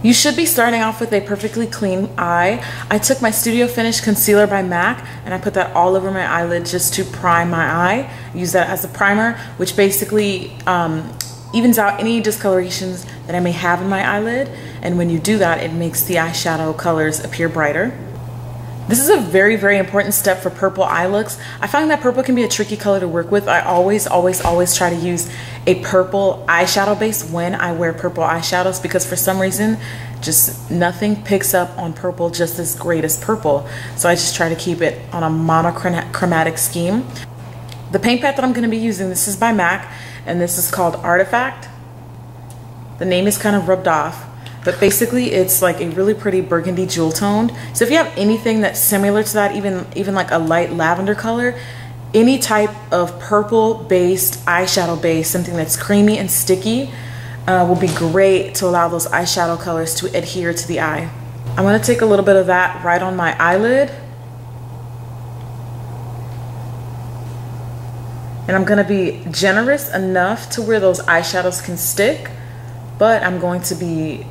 You should be starting off with a perfectly clean eye. I took my Studio Finish Concealer by MAC and I put that all over my eyelid just to prime my eye. Use that as a primer, which basically evens out any discolorations that I may have in my eyelid. And when you do that, it makes the eyeshadow colors appear brighter. This is a very, very important step for purple eye looks. I find that purple can be a tricky color to work with. I always try to use a purple eyeshadow base when I wear purple eyeshadows because for some reason, just nothing picks up on purple just as great as purple. So I just try to keep it on a monochromatic scheme. The paint palette that I'm gonna be using, this is by MAC, and this is called Artifact. The name is kind of rubbed off. But basically it's like a really pretty burgundy jewel toned. So if you have anything that's similar to that, even like a light lavender color, any type of purple based eyeshadow base, something that's creamy and sticky, will be great to allow those eyeshadow colors to adhere to the eye. I'm gonna take a little bit of that right on my eyelid. And I'm gonna be generous enough to where those eyeshadows can stick, but I'm going to be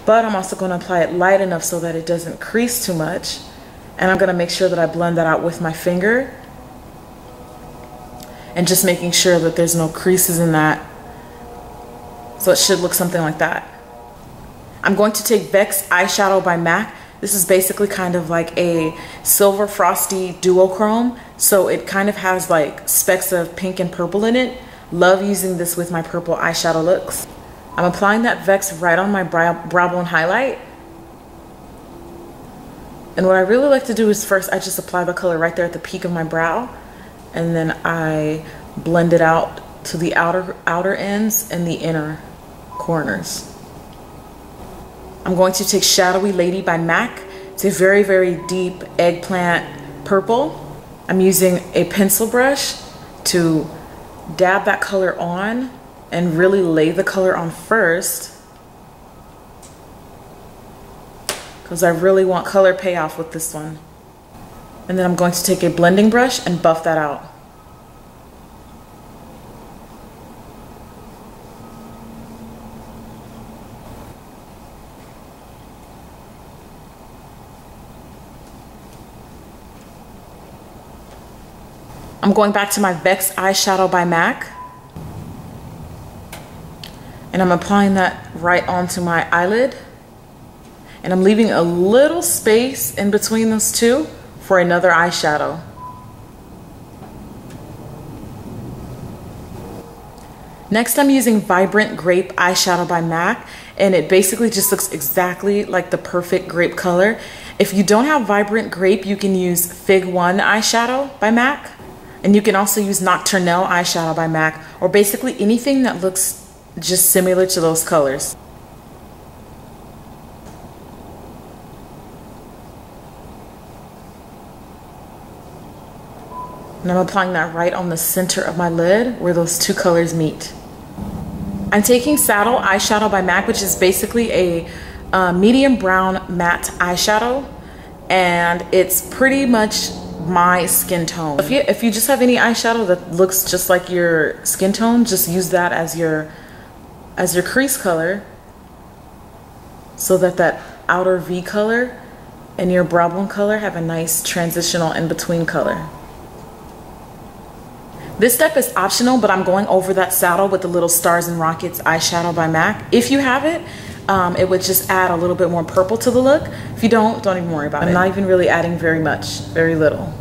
but I'm also going to apply it light enough so that it doesn't crease too much. And I'm going to make sure that I blend that out with my finger. And just making sure that there's no creases in that. So it should look something like that. I'm going to take Vex eyeshadow by MAC. This is basically kind of like a silver frosty duochrome. So it kind of has like specks of pink and purple in it. Love using this with my purple eyeshadow looks. I'm applying that Vex right on my brow bone highlight. And what I really like to do is first I just apply the color right there at the peak of my brow. And then I blend it out to the outer ends and the inner corners. I'm going to take Shadowy Lady by MAC. It's a very, very deep eggplant purple. I'm using a pencil brush to dab that color on and really lay the color on first because I really want color payoff with this one. And then I'm going to take a blending brush and buff that out. I'm going back to my Vex eyeshadow by MAC. And I'm applying that right onto my eyelid. And I'm leaving a little space in between those two for another eyeshadow. Next, I'm using Vibrant Grape eyeshadow by MAC. And it basically just looks exactly like the perfect grape color. If you don't have Vibrant Grape, you can use Fig One eyeshadow by MAC. And you can also use Nocturnelle eyeshadow by MAC, or basically anything that looks just similar to those colors. And I'm applying that right on the center of my lid where those two colors meet. I'm taking Saddle eyeshadow by MAC, which is basically a medium brown matte eyeshadow, and it's pretty much my skin tone. If you just have any eyeshadow that looks just like your skin tone, just use that as your crease color so that that outer V color and your brow bone color have a nice transitional in between color. This step is optional, but I'm going over that saddle with the little Stars and Rockets eyeshadow by MAC. If you have it, it would just add a little bit more purple to the look. If you don't even worry about it. I'm not even really adding very much, very little.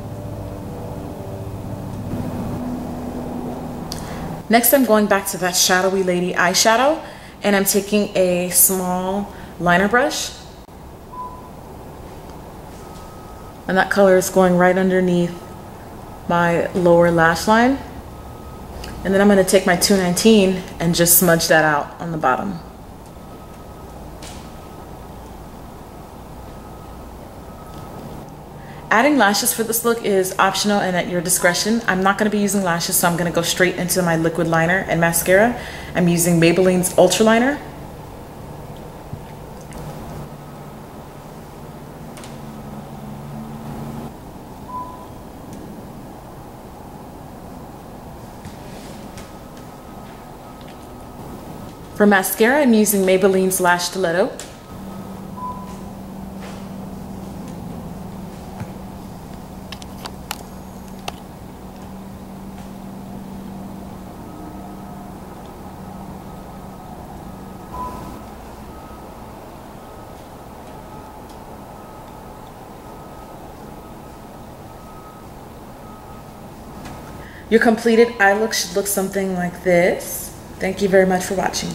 Next, I'm going back to that Shadowy Lady eyeshadow, and I'm taking a small liner brush. And that color is going right underneath my lower lash line. And then I'm going to take my 219 and just smudge that out on the bottom. Adding lashes for this look is optional and at your discretion. I'm not going to be using lashes, so I'm going to go straight into my liquid liner and mascara. I'm using Maybelline's Ultra Liner. For mascara, I'm using Maybelline's Lash Stiletto. Your completed eye look should look something like this. Thank you very much for watching.